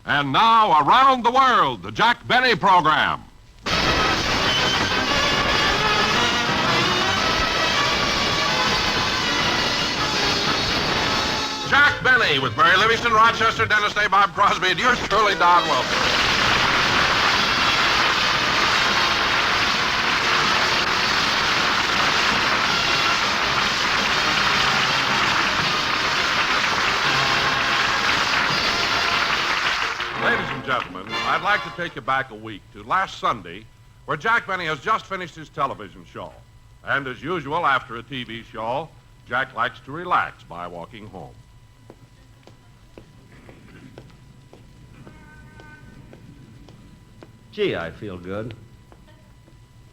And now, Around the World, the Jack Benny Program. Jack Benny with Mary Livingstone, Rochester, Dennis Day, Bob Crosby, and yours truly, Don Wilson. Ladies and gentlemen, I'd like to take you back a week to last Sunday, where Jack Benny has just finished his television show. And as usual, after a TV show, Jack likes to relax by walking home. Gee, I feel good.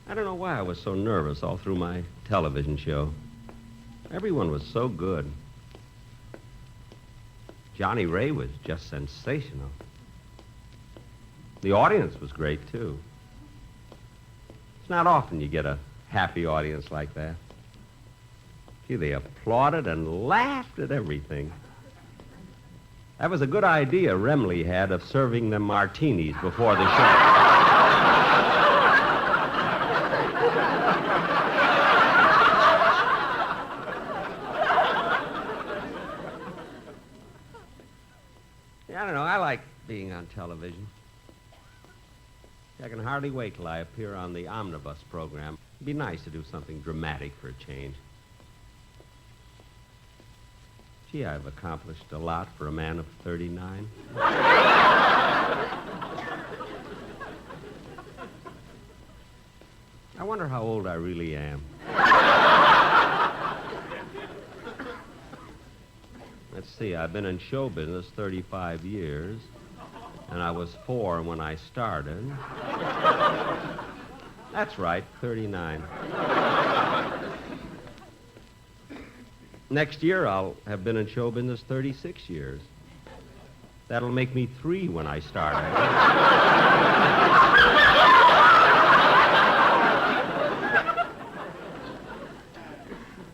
I don't know why I was so nervous all through my television show. Everyone was so good. Johnny Ray was just sensational. The audience was great, too. It's not often you get a happy audience like that. Gee, they applauded and laughed at everything. That was a good idea Remley had of serving them martinis before the show. Yeah, I don't know. I like being on television. I can hardly wait till I appear on the Omnibus program. It'd be nice to do something dramatic for a change. Gee, I've accomplished a lot for a man of 39. I wonder how old I really am. Let's see, I've been in show business 35 years, and I was 4 when I started. That's right, 39. Next year, I'll have been in show business 36 years. That'll make me 3 when I start.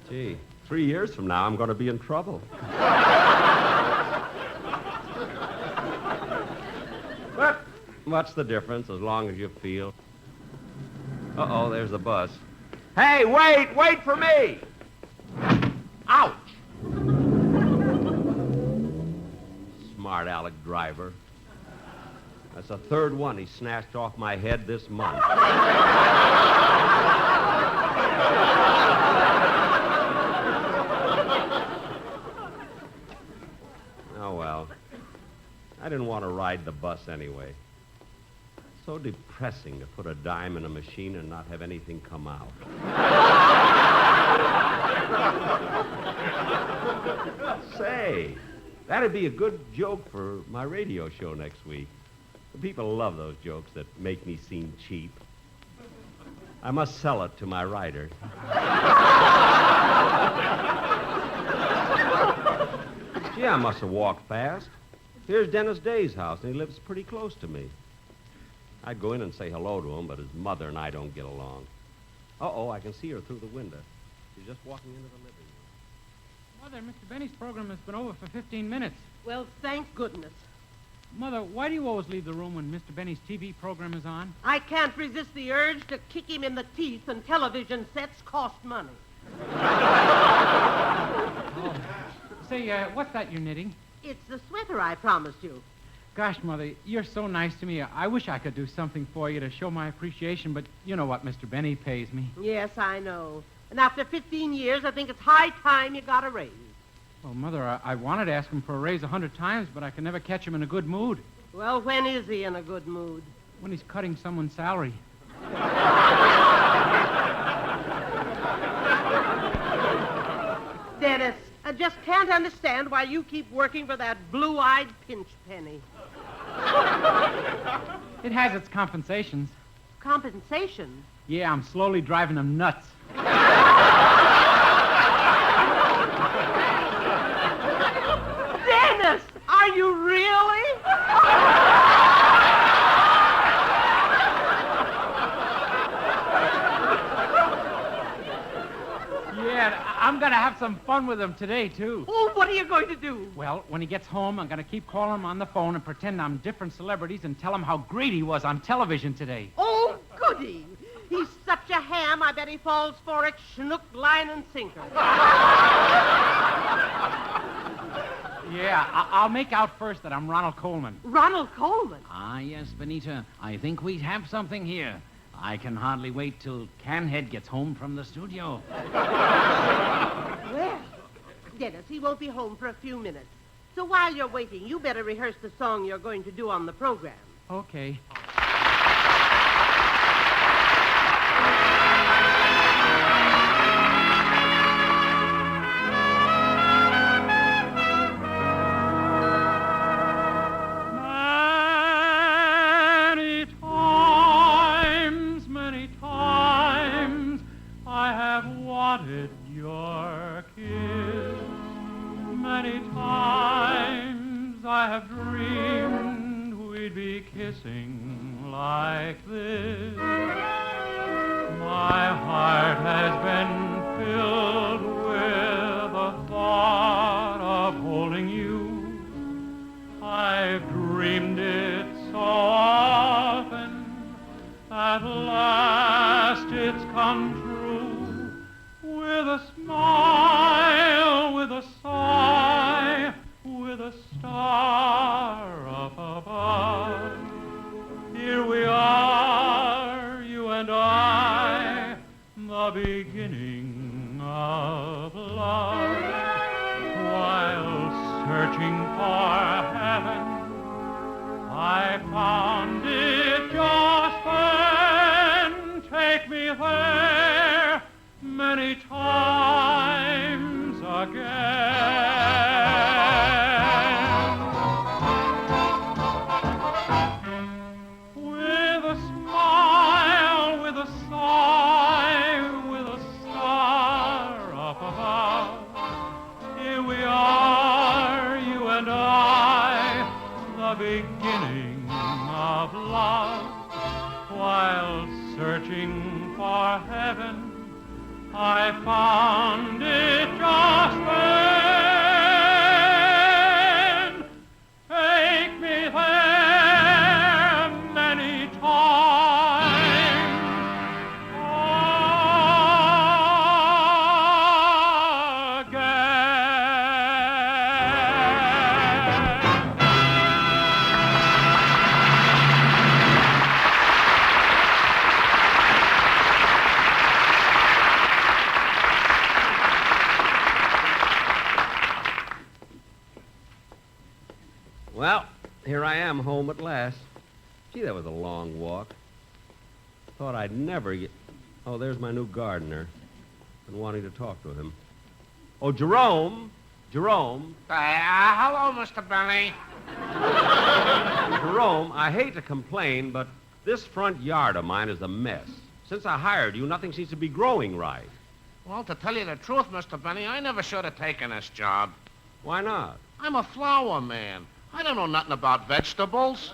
Gee, 3 years from now, I'm going to be in trouble. But what's the difference as long as you feel? Uh-oh, there's the bus. Hey, wait for me! Ouch! Smart aleck driver. That's the 3rd one he snatched off my head this month. Oh, well. I didn't want to ride the bus anyway. So depressing to put a dime in a machine and not have anything come out. Say, that'd be a good joke for my radio show next week. The people love those jokes that make me seem cheap. I must sell it to my writer. Gee, I must have walked fast. Here's Dennis Day's house, and he lives pretty close to me. I'd go in and say hello to him, but his mother and I don't get along. Uh-oh, I can see her through the window. She's just walking into the living room. Mother, Mr. Benny's program has been over for 15 minutes. Well, thank goodness. Mother, why do you always leave the room when Mr. Benny's TV program is on? I can't resist the urge to kick him in the teeth, and television sets cost money. Oh. Say, what's that you're knitting? It's the sweater I promised you. Gosh, Mother, you're so nice to me. I wish I could do something for you to show my appreciation, but you know what Mr. Benny pays me. Yes, I know. And after 15 years, I think it's high time you got a raise. Well, Mother, I wanted to ask him for a raise 100 times, but I can never catch him in a good mood. Well, when is he in a good mood? When he's cutting someone's salary. Dennis, I just can't understand why you keep working for that blue-eyed pinch penny. It has its compensations. Compensation? Yeah, I'm slowly driving them nuts. Dennis, are you really? Yeah, I'm going to have got some fun with him today, too. Oh, what are you going to do? Well, when he gets home, I'm going to keep calling him on the phone and pretend I'm different celebrities and tell him how great he was on television today. Oh, goody. He's such a ham, I bet he falls for it, schnook, line, and sinker. Yeah, I'll make out first that I'm Ronald Coleman. Ronald Coleman? Ah, yes, Benita. I think we have something here. I can hardly wait till Canhead gets home from the studio. Well, Dennis, he won't be home for a few minutes. So while you're waiting, you better rehearse the song you're going to do on the program. Okay. Many times, I have wanted your kiss. Many times I have dreamed we'd be kissing like this. My heart has been filled with the thought of holding you. I've dreamed it so often. At last it's come true. With a smile, with a sigh, with a star up above. Here we are, you and I, the beginning of love. While searching for heaven, I found it just then. Take me there many times again. With a smile, with a sigh, with a star up above. Here we are, you and I, the beginning of love. While searching for heaven, I found it just then. Take me there many times again. Well, here I am home at last. Gee, that was a long walk. Thought I'd never get... Oh, there's my new gardener. Been wanting to talk to him. Oh, Jerome! Jerome! Hello, Mr. Benny. Jerome, I hate to complain, but this front yard of mine is a mess. Since I hired you, nothing seems to be growing right. Well, to tell you the truth, Mr. Benny, I never should have taken this job. Why not? I'm a flower man. I don't know nothing about vegetables.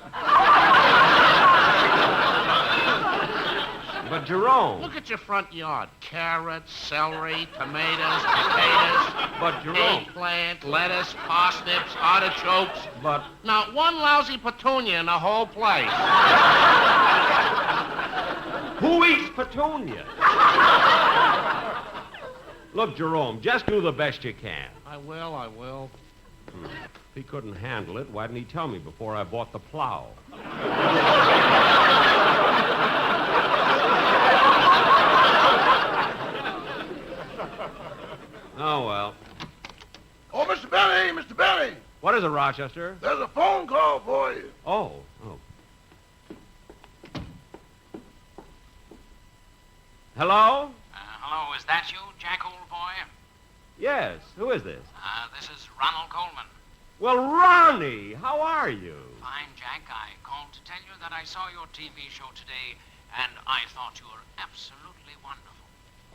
But, Jerome... Look at your front yard. Carrots, celery, tomatoes, potatoes, But, Jerome... eggplant, lettuce, parsnips, artichokes. But... Not one lousy petunia in the whole place. Who eats petunia? Look, Jerome, just do the best you can. I will. If he couldn't handle it, why didn't he tell me before I bought the plow? Oh, well. Oh, Mr. Benny, Mr. Benny. What is it, Rochester? There's a phone call for you. Oh. Hello? Hello, is that you, Jack, old boy? Yes. Who is this? This is Ronald Coleman. Well, Ronnie, how are you? Fine, Jack. I called to tell you that I saw your TV show today, and I thought you were absolutely wonderful.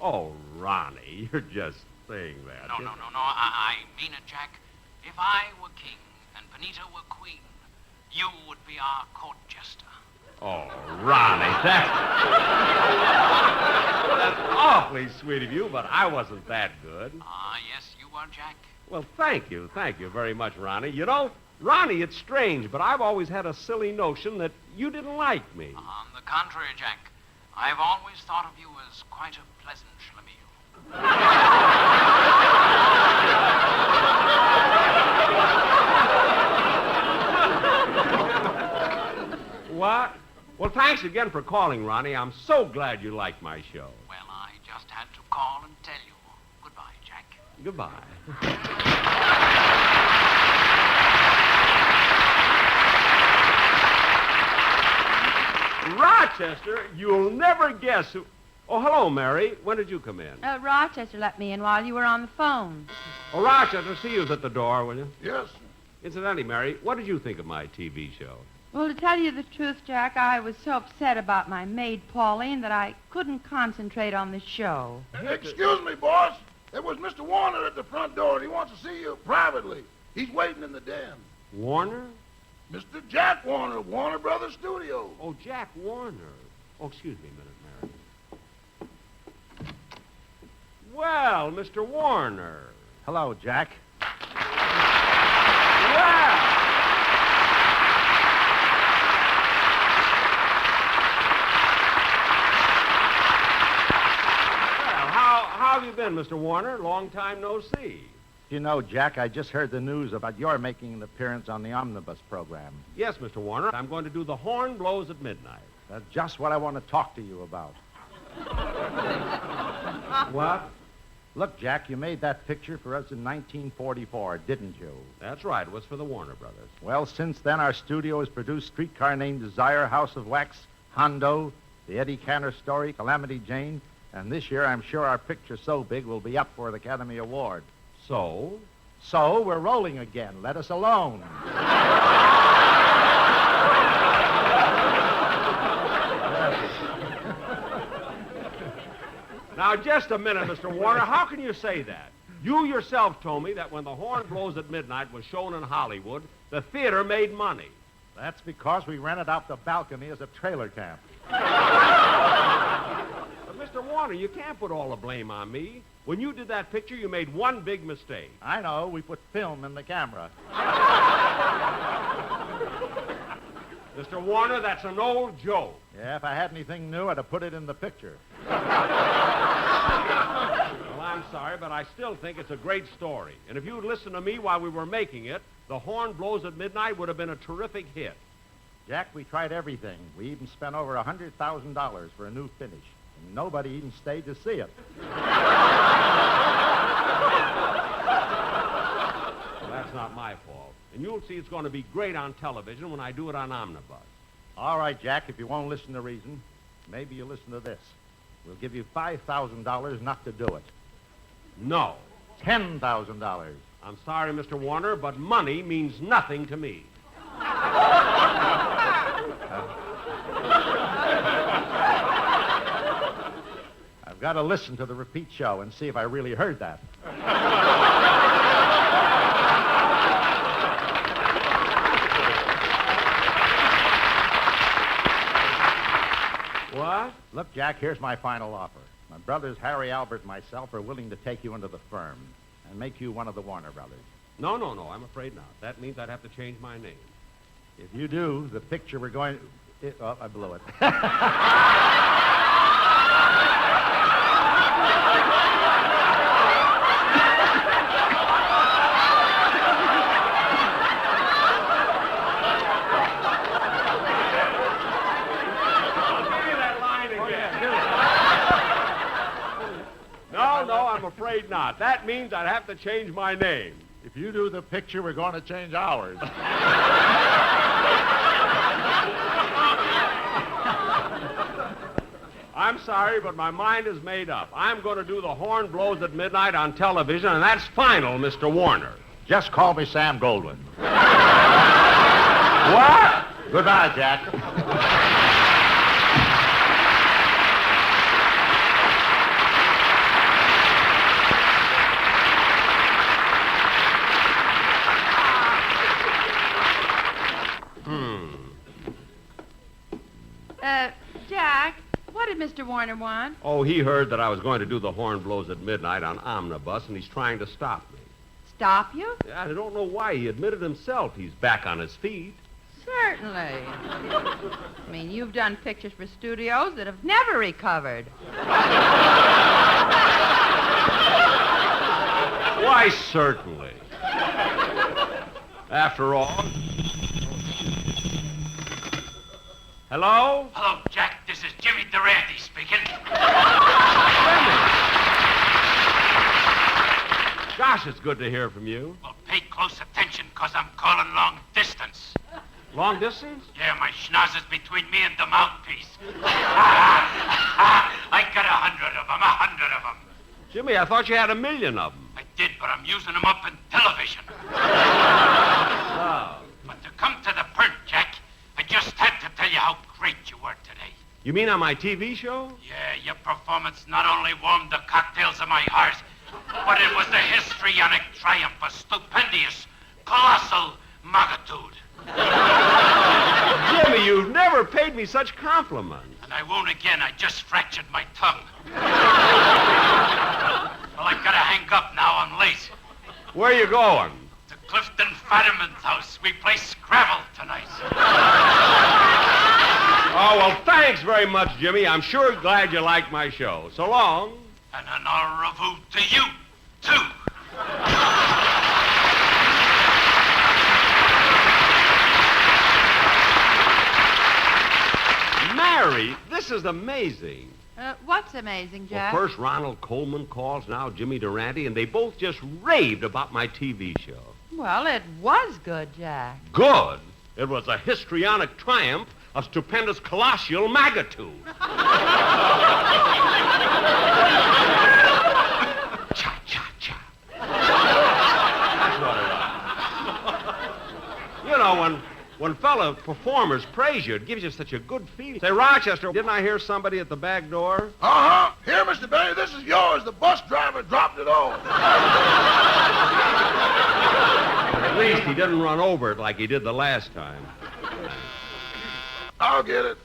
Oh, Ronnie, you're just saying that. No. I mean it, Jack. If I were king and Benita were queen, you would be our court jester. Oh, Ronnie, that's Awfully sweet of you, but I wasn't that good. Yes, you are, Jack. Well, thank you. Thank you very much, Ronnie. You know, Ronnie, it's strange, but I've always had a silly notion that you didn't like me. On the contrary, Jack, I've always thought of you as quite a pleasant schlemiel. What? Well, thanks again for calling, Ronnie. I'm so glad you like my show. Well, I just had to call and tell you. Goodbye, Jack. Goodbye. Rochester, you'll never guess who... Oh, hello, Mary. When did you come in? Rochester let me in while you were on the phone. Oh, Rochester, see you at the door, will you? Yes. Incidentally, Mary, what did you think of my TV show? Well, to tell you the truth, Jack, I was so upset about my maid, Pauline, that I couldn't concentrate on the show. Excuse me, boss. There was Mr. Warner at the front door, and he wants to see you privately. He's waiting in the den. Warner? Mr. Jack Warner, Warner Brothers Studios. Oh, Jack Warner. Oh, excuse me a minute, Mary. Well, Mr. Warner. Hello, Jack. Well, how have you been, Mr. Warner? Long time no see. You know, Jack, I just heard the news about your making an appearance on the Omnibus program. Yes, Mr. Warner. I'm going to do The Horn Blows at Midnight. That's just what I want to talk to you about. What? Look, Jack, you made that picture for us in 1944, didn't you? That's right. It was for the Warner Brothers. Well, since then, our studio has produced Streetcar Named Desire, House of Wax, Hondo, The Eddie Cantor Story, Calamity Jane, and this year I'm sure our picture so big will be up for an Academy Award. So? So, we're rolling again. Let us alone. Now, just a minute, Mr. Warner. How can you say that? You yourself told me that when The Horn Blows at Midnight was shown in Hollywood, the theater made money. That's because we rented out the balcony as a trailer camp. But, Mr. Warner, you can't put all the blame on me. When you did that picture, you made one big mistake. I know. We put film in the camera. Mr. Warner, that's an old joke. Yeah, if I had anything new, I'd have put it in the picture. Well, I'm sorry, but I still think it's a great story. And if you'd listened to me while we were making it, The Horn Blows at Midnight would have been a terrific hit. Jack, we tried everything. We even spent over $100,000 for a new finish. And nobody even stayed to see it. Well, that's not my fault. And you'll see it's going to be great on television when I do it on Omnibus. All right, Jack, if you won't listen to reason, maybe you'll listen to this. We'll give you $5,000 not to do it. No. $10,000. I'm sorry, Mr. Warner, but money means nothing to me. I've got to listen to the repeat show and see if I really heard that. What? Look, Jack, here's my final offer. My brothers Harry, Albert, and myself are willing to take you into the firm and make you one of the Warner Brothers. No, I'm afraid not. That means I'd have to change my name. If you do, the picture we're going... I blew it. No, I'm afraid not. That means I'd have to change my name. If you do the picture, we're going to change ours. I'm sorry, but my mind is made up. I'm going to do The Horn Blows at Midnight on television, and that's final, Mr. Warner. Just call me Sam Goldwyn. What? Goodbye, Jack. Jack, What did Mr. Warner want? Oh, he heard that I was going to do the horn blows at midnight on Omnibus, and he's trying to stop me. Stop you? Yeah, I don't know why. He admitted himself he's back on his feet. Certainly. I mean, you've done pictures for studios that have never recovered. Why, certainly. After all... Hello? Hello, Jack. This is Jimmy Durante speaking. Gosh, it's good to hear from you. Well, pay close attention, because I'm calling long distance. Long distance? Yeah, my schnozzer's between me and the mouthpiece. I got 100 of them, 100 of them. Jimmy, I thought you had 1 million of them. I did, but I'm using them up in television. Oh. But to come to the point, Jack, I just had to tell you how great you were today. You mean on my TV show? Yeah, your performance not only warmed the cocktails of my heart, but it was the histrionic triumph of stupendous, colossal magnitude. Jimmy, you've never paid me such compliments. And I won't again. I just fractured my tongue. Well, I've got to hang up now. I'm late. Where are you going? To Clifton Fadiman's house. We play Scrabble tonight. Oh, well, thanks very much, Jimmy. I'm sure glad you liked my show. So long. And an au revoir to you, too. Mary, this is amazing. What's amazing, Jack? Well, first Ronald Coleman calls, now Jimmy Durante, and they both just raved about my TV show. Well, it was good, Jack. Good? It was a histrionic triumph of stupendous colossal magnitude. Cha-cha-cha. That's what it was. You know, when fellow performers praise you, it gives you such a good feeling. Say, Rochester, didn't I hear somebody at the back door? Uh-huh. Here, Mr. Benny, this is yours. The bus driver dropped it off. At least he didn't run over it like he did the last time. I'll get it.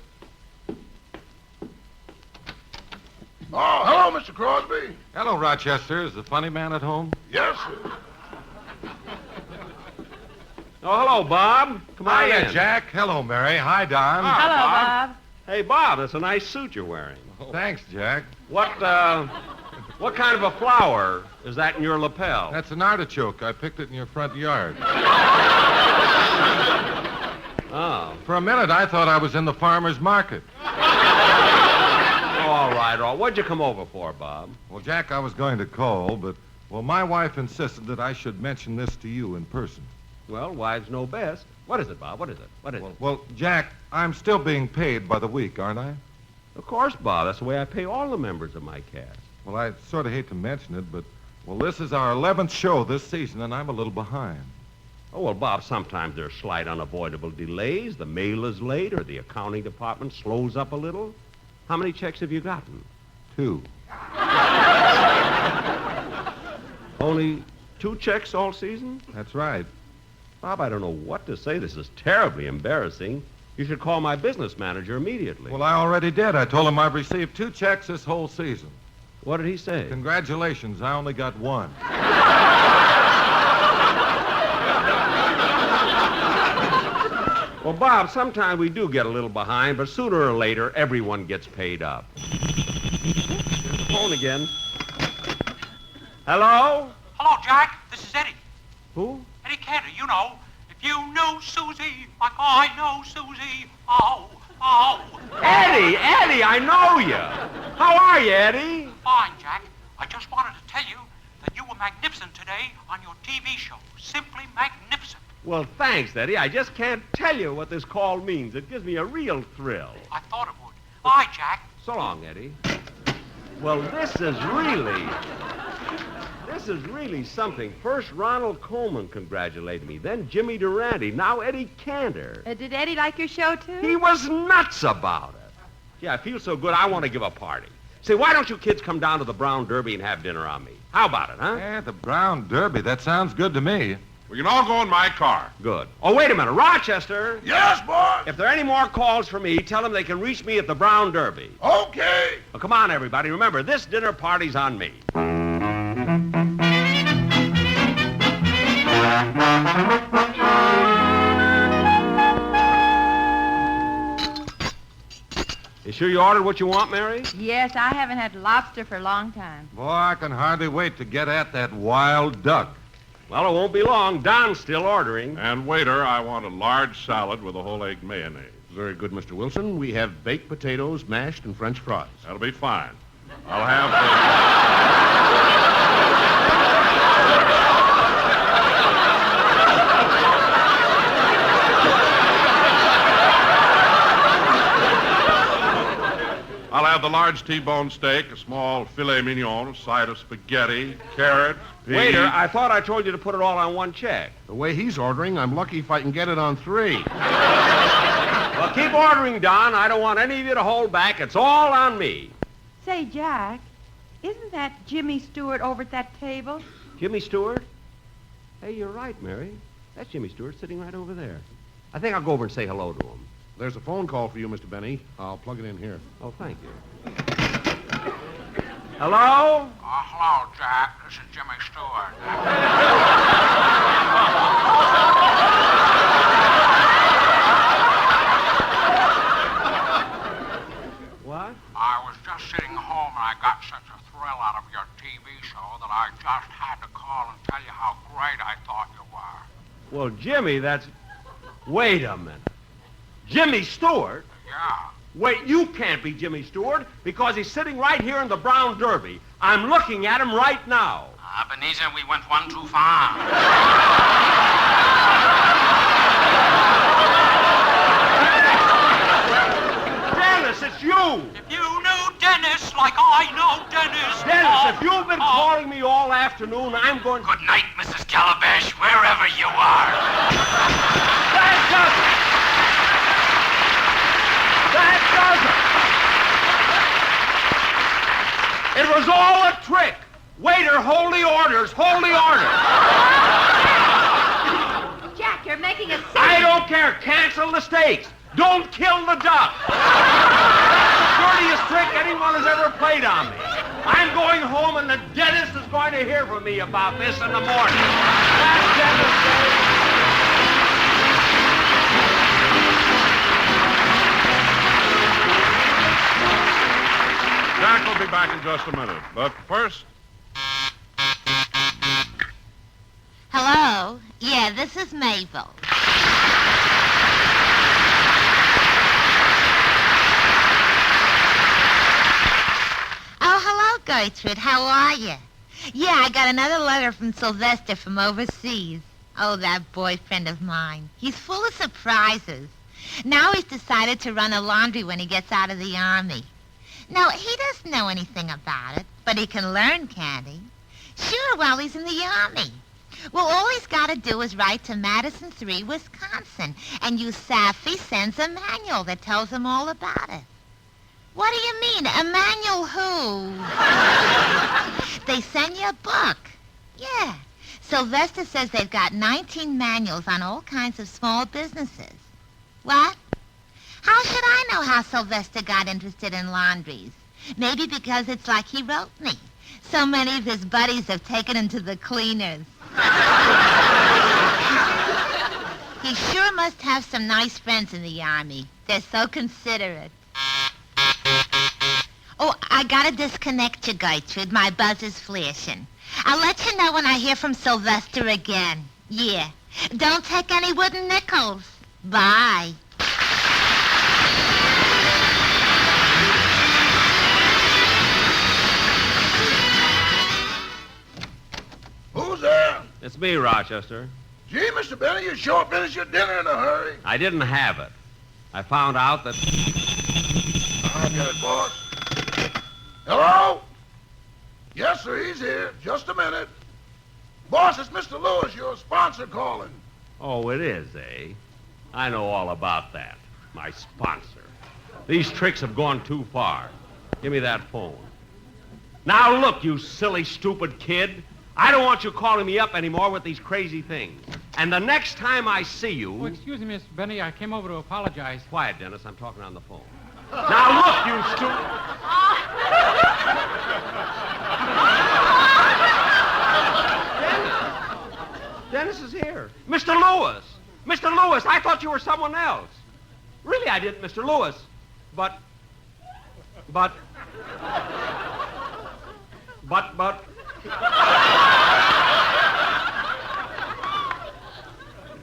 Oh, hello, Mr. Crosby. Hello, Rochester. Is the funny man at home? Yes, sir. Oh, hello, Bob. Come on Hiya, in. Jack. Hello, Mary. Hi, Don. Hello, Bob. Hey, Bob, that's a nice suit you're wearing. Thanks, Jack. What kind of a flower is that in your lapel? That's an artichoke. I picked it in your front yard. Oh. For a minute, I thought I was in the farmer's market. All right. What'd you come over for, Bob? Well, Jack, I was going to call, but, my wife insisted that I should mention this to you in person. Well, wives know best. What is it, Bob? What is it? Well, Jack, I'm still being paid by the week, aren't I? Of course, Bob. That's the way I pay all the members of my cast. Well, I sort of hate to mention it, but, this is our 11th show this season, and I'm a little behind. Oh, well, Bob, sometimes there's slight unavoidable delays. The mail is late, or the accounting department slows up a little. How many checks have you gotten? 2. Only 2 checks all season? That's right. Bob, I don't know what to say. This is terribly embarrassing. You should call my business manager immediately. Well, I already did. I told him I've received 2 checks this whole season. What did he say? Congratulations, I only got 1. Well, Bob, sometimes we do get a little behind, but sooner or later, everyone gets paid up. Here's the phone again. Hello? Hello, Jack. This is Eddie. Who? Eddie Cantor, you know. If you knew Susie like I know Susie, oh. Eddie, I know you. How are you, Eddie? Fine, Jack. I just wanted to tell you that you were magnificent today on your TV show. Simply magnificent. Well, thanks, Eddie. I just can't tell you what this call means. It gives me a real thrill. I thought it would. Bye, Jack. So long, Eddie. Well, this is really something. First, Ronald Coleman congratulated me. Then Jimmy Durante. Now Eddie Cantor. Did Eddie like your show, too? He was nuts about it. Gee, I feel so good, I want to give a party. Say, why don't you kids come down to the Brown Derby and have dinner on me? How about it, huh? Yeah, the Brown Derby. That sounds good to me. We can all go in my car. Good. Oh, wait a minute. Rochester! Yes, boss? If there are any more calls for me, tell them they can reach me at the Brown Derby. Okay. Well, come on, everybody. Remember, this dinner party's on me. You sure you ordered what you want, Mary? Yes, I haven't had lobster for a long time. Boy, I can hardly wait to get at that wild duck. Well, it won't be long. Don's still ordering. And waiter, I want a large salad with a whole egg mayonnaise. Very good, Mr. Wilson. We have baked potatoes, mashed, and French fries. That'll be fine. I'll have I'll have the large T-bone steak, a small filet mignon, a side of spaghetti, carrots, peas. Waiter, I thought I told you to put it all on one check. The way he's ordering, I'm lucky if I can get it on 3. Well, keep ordering, Don. I don't want any of you to hold back. It's all on me. Say, Jack, isn't that Jimmy Stewart over at that table? Jimmy Stewart? Hey, you're right, Mary. That's Jimmy Stewart sitting right over there. I think I'll go over and say hello to him. There's a phone call for you, Mr. Benny. I'll plug it in here. Oh, thank you. Hello? Hello, Jack. This is Jimmy Stewart. What? I was just sitting home and I got such a thrill out of your TV show that I just had to call and tell you how great I thought you were. Well, Jimmy, that's... Wait a minute. Jimmy Stewart? Yeah. Wait, you can't be Jimmy Stewart because he's sitting right here in the Brown Derby. I'm looking at him right now. Ebenezer, we went one too far. Dennis, it's you! If you knew Dennis like I know Dennis... Dennis, if you've been calling me all afternoon, I'm going... Good night, Mrs. Calabash, wherever you are. That doesn't! It was all a trick. Waiter, hold the orders. Hold the orders. Jack, you're making a scene. I don't care. Cancel the steaks. Don't kill the duck. That's the dirtiest trick anyone has ever played on me. I'm going home, and the dentist is going to hear from me about this in the morning. That's devastating. Jack will be back in just a minute. But first... Hello? Yeah, this is Mabel. Oh, hello, Gertrude. How are you? Yeah, I got another letter from Sylvester from overseas. Oh, that boyfriend of mine. He's full of surprises. Now he's decided to run a laundry when he gets out of the Army. No, he doesn't know anything about it, but he can learn, can't he? Sure, while he's in the Army. Well, all he's got to do is write to Madison 3, Wisconsin, and Safi sends a manual that tells him all about it. What do you mean? A manual who? They send you a book. Yeah. Sylvester says they've got 19 manuals on all kinds of small businesses. What? How should I know how Sylvester got interested in laundries? Maybe because it's like he wrote me. So many of his buddies have taken him to the cleaners. He sure must have some nice friends in the Army. They're so considerate. Oh, I gotta disconnect you, Gertrude. My buzz is flashing. I'll let you know when I hear from Sylvester again. Yeah. Don't take any wooden nickels. Bye. Who's there? It's me, Rochester. Gee, Mr. Benny, you sure finished your dinner in a hurry. I didn't have it. I found out that... I'll get it, boss. Hello? Yes, sir, he's here. Just a minute. Boss, it's Mr. Lewis, your sponsor, calling. Oh, it is, eh? I know all about that. My sponsor. These tricks have gone too far. Give me that phone. Now, look, you silly, stupid kid. I don't want you calling me up anymore with these crazy things. And the next time I see you... Oh, excuse me, Mr. Benny. I came over to apologize. Quiet, Dennis. I'm talking on the phone. Now, look, you stupid... Dennis is here. Mr. Lewis! Mr. Lewis, I thought you were someone else. Really, I didn't, Mr. Lewis. But... But...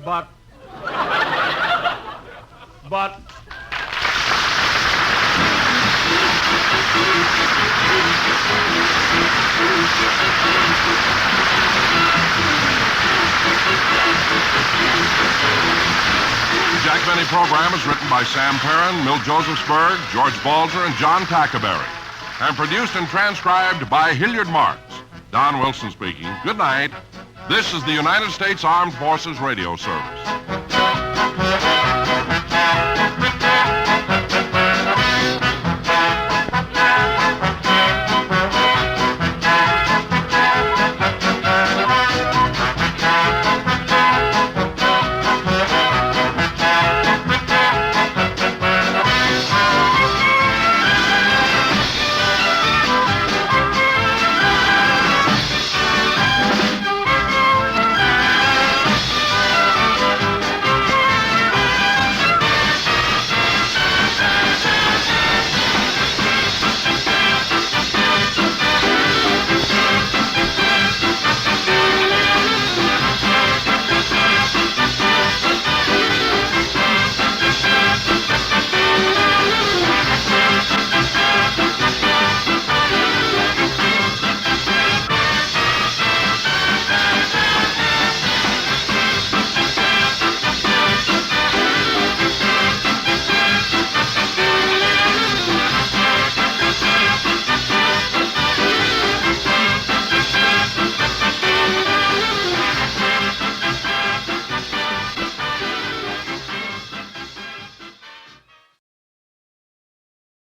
The Jack Benny program is written by Sam Perrin, Milt Josephsberg, George Balzer, and John Tackaberry, and produced and transcribed by Hilliard Marks. Don Wilson speaking. Good night. This is the United States Armed Forces Radio Service.